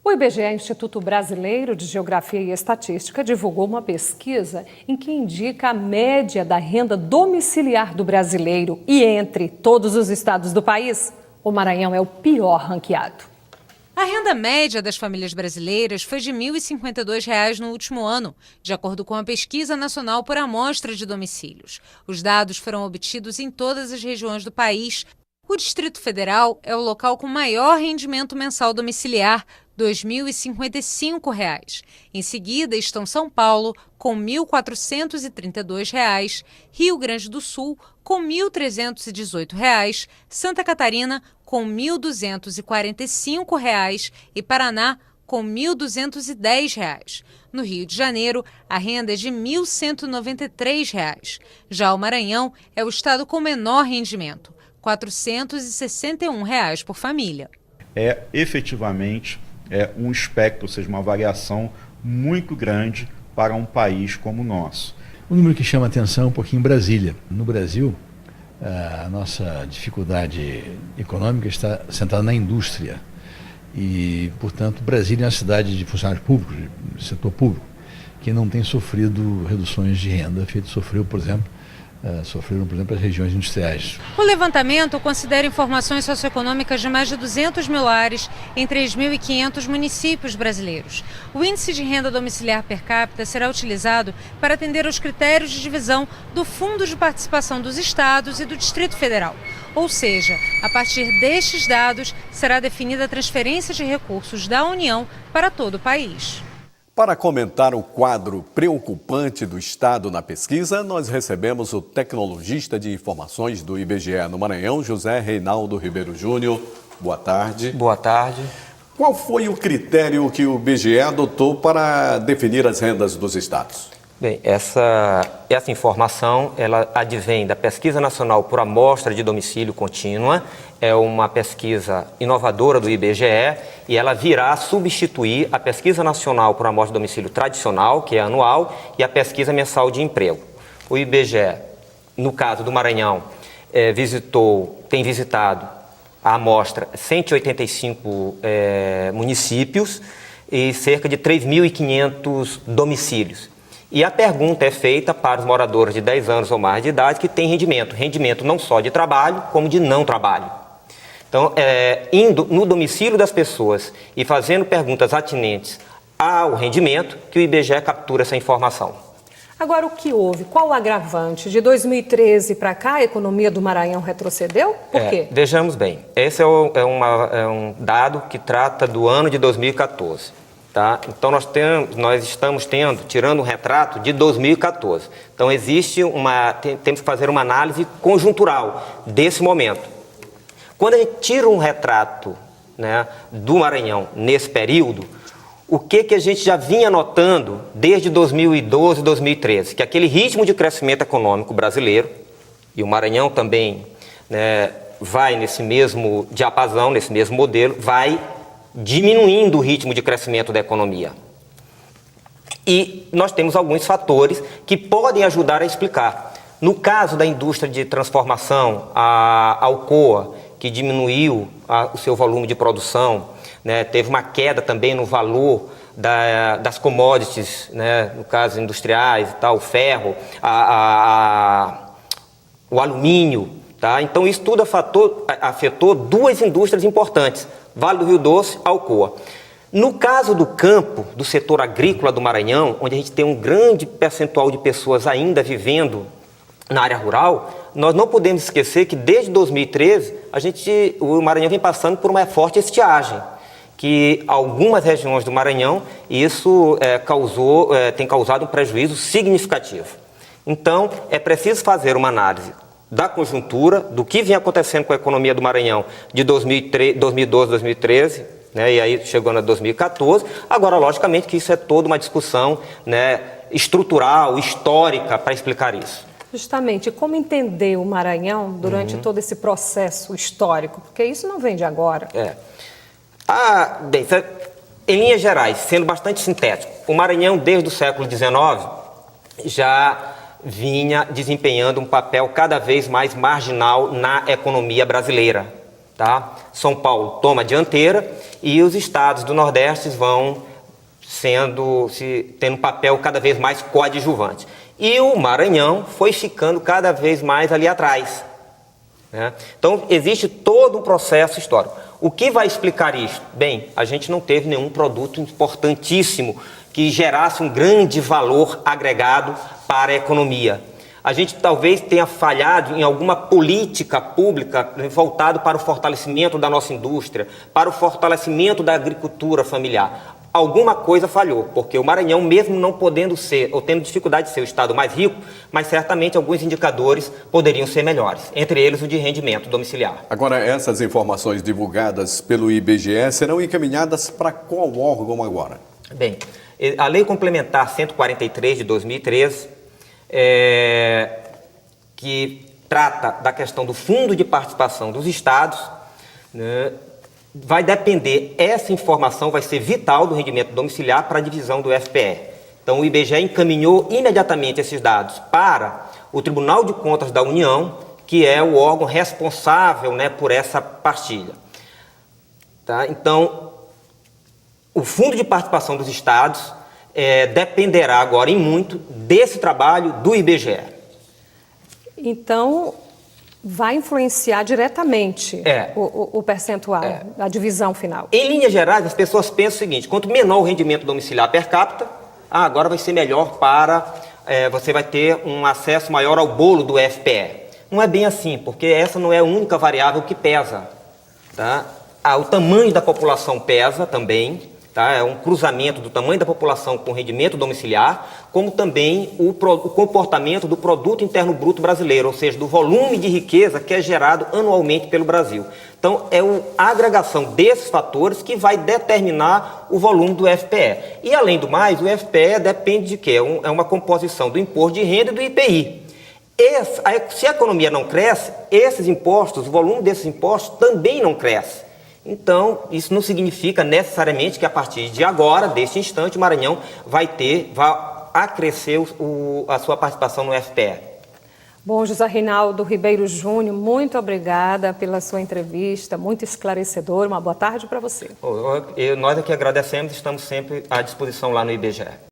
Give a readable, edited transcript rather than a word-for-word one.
O IBGE, Instituto Brasileiro de Geografia e Estatística, divulgou uma pesquisa em que indica a média da renda domiciliar do brasileiro. E entre todos os estados do país, o Maranhão é o pior ranqueado. A renda média das famílias brasileiras foi de R$ 1.052 no último ano, de acordo com a Pesquisa Nacional por Amostra de Domicílios. Os dados foram obtidos em todas as regiões do país. O Distrito Federal é o local com maior rendimento mensal domiciliar, R$ 2.055. Em seguida estão São Paulo, com R$ 1.432, Rio Grande do Sul, com R$ 1.318, Santa Catarina, com R$ 1.245 e Paraná, com R$ 1.210. No Rio de Janeiro, a renda é de R$ 1.193. Já o Maranhão é o estado com menor rendimento, R$ 461 por família. Efetivamente um espectro, ou seja, uma variação muito grande para um país como o nosso. O número que chama a atenção é um pouquinho Brasília. No Brasil, a nossa dificuldade econômica está centrada na indústria e, portanto, Brasília é uma cidade de funcionários públicos, de setor público, que não tem sofrido reduções de renda, sofreram, por exemplo, as regiões industriais. O levantamento considera informações socioeconômicas de mais de 200 mil lares em 3.500 municípios brasileiros. O índice de renda domiciliar per capita será utilizado para atender aos critérios de divisão do Fundo de Participação dos Estados e do Distrito Federal. Ou seja, a partir destes dados será definida a transferência de recursos da União para todo o país. Para comentar o quadro preocupante do Estado na pesquisa, nós recebemos o tecnologista de informações do IBGE no Maranhão, José Reinaldo Ribeiro Júnior. Boa tarde. Boa tarde. Qual foi o critério que o IBGE adotou para definir as rendas dos estados? Bem, essa informação ela advém da Pesquisa Nacional por Amostra de Domicílio Contínua. É uma pesquisa inovadora do IBGE e ela virá substituir a Pesquisa Nacional por Amostra de Domicílio tradicional, que é anual, e a Pesquisa Mensal de Emprego. O IBGE, no caso do Maranhão, tem visitado a amostra 185 municípios e cerca de 3.500 domicílios. E a pergunta é feita para os moradores de 10 anos ou mais de idade que têm rendimento não só de trabalho, como de não trabalho. Então, indo no domicílio das pessoas e fazendo perguntas atinentes ao rendimento, que o IBGE captura essa informação. Agora, o que houve? Qual o agravante? De 2013 para cá, a economia do Maranhão retrocedeu? Por quê? Vejamos bem, esse é um dado que trata do ano de 2014. Tá? Então, nós estamos tirando um retrato de 2014. Então, temos que fazer uma análise conjuntural desse momento. Quando a gente tira um retrato, né, do Maranhão nesse período, o que a gente já vinha notando desde 2012, 2013? Que aquele ritmo de crescimento econômico brasileiro, e o Maranhão também, né, vai nesse mesmo diapasão, nesse mesmo modelo, vai diminuindo o ritmo de crescimento da economia. E nós temos alguns fatores que podem ajudar a explicar. No caso da indústria de transformação, a Alcoa, que diminuiu o seu volume de produção, né, teve uma queda também no valor das commodities, né, no caso industriais e tal, o ferro, o alumínio. Tá? Então isso tudo afetou duas indústrias importantes, Vale do Rio Doce, Alcoa. No caso do campo, do setor agrícola do Maranhão, onde a gente tem um grande percentual de pessoas ainda vivendo na área rural, nós não podemos esquecer que desde 2013 o Maranhão vem passando por uma forte estiagem, que algumas regiões do Maranhão isso tem causado um prejuízo significativo. Então, é preciso fazer uma análise da conjuntura, do que vem acontecendo com a economia do Maranhão de 2012, 2013, né, e aí chegando a 2014. Agora, logicamente, que isso é toda uma discussão, né, estrutural, histórica, para explicar isso. Justamente, como entender o Maranhão durante todo esse processo histórico? Porque isso não vem de agora. Bem, em linhas gerais, sendo bastante sintético, o Maranhão, desde o século XIX, já vinha desempenhando um papel cada vez mais marginal na economia brasileira. tá? São Paulo toma a dianteira e os estados do Nordeste vão tendo um papel cada vez mais coadjuvante. E o Maranhão foi ficando cada vez mais ali atrás, né? Então, existe todo um processo histórico. O que vai explicar isso? Bem, a gente não teve nenhum produto importantíssimo que gerasse um grande valor agregado para a economia. A gente talvez tenha falhado em alguma política pública voltada para o fortalecimento da nossa indústria, para o fortalecimento da agricultura familiar. Alguma coisa falhou, porque o Maranhão, mesmo não podendo ser, ou tendo dificuldade de ser o estado mais rico, mas certamente alguns indicadores poderiam ser melhores, entre eles o de rendimento domiciliar. Agora, essas informações divulgadas pelo IBGE serão encaminhadas para qual órgão agora? Bem, a Lei Complementar 143 de 2013, que trata da questão do Fundo de Participação dos Estados, né, vai depender, essa informação vai ser vital do rendimento domiciliar para a divisão do FPE. Então, o IBGE encaminhou imediatamente esses dados para o Tribunal de Contas da União, que é o órgão responsável, né, por essa partilha. Tá? Então, o Fundo de Participação dos Estados dependerá agora em muito desse trabalho do IBGE. Então, vai influenciar diretamente o percentual, a divisão final. Em linhas gerais, as pessoas pensam o seguinte: quanto menor o rendimento domiciliar per capita, agora vai ser melhor você vai ter um acesso maior ao bolo do FPE. Não é bem assim, porque essa não é a única variável que pesa, tá? O tamanho da população pesa também. Tá? É um cruzamento do tamanho da população com rendimento domiciliar, como também o comportamento do produto interno bruto brasileiro, ou seja, do volume de riqueza que é gerado anualmente pelo Brasil. Então, é a agregação desses fatores que vai determinar o volume do FPE. E, além do mais, o FPE depende de quê? É uma composição do imposto de renda e do IPI. Se a economia não cresce, esses impostos, o volume desses impostos também não cresce. Então, isso não significa necessariamente que a partir de agora, deste instante, o Maranhão vai acrescer a sua participação no FPE. Bom, José Reinaldo Ribeiro Júnior, muito obrigada pela sua entrevista, muito esclarecedora. Uma boa tarde para você. Nós aqui agradecemos e estamos sempre à disposição lá no IBGE.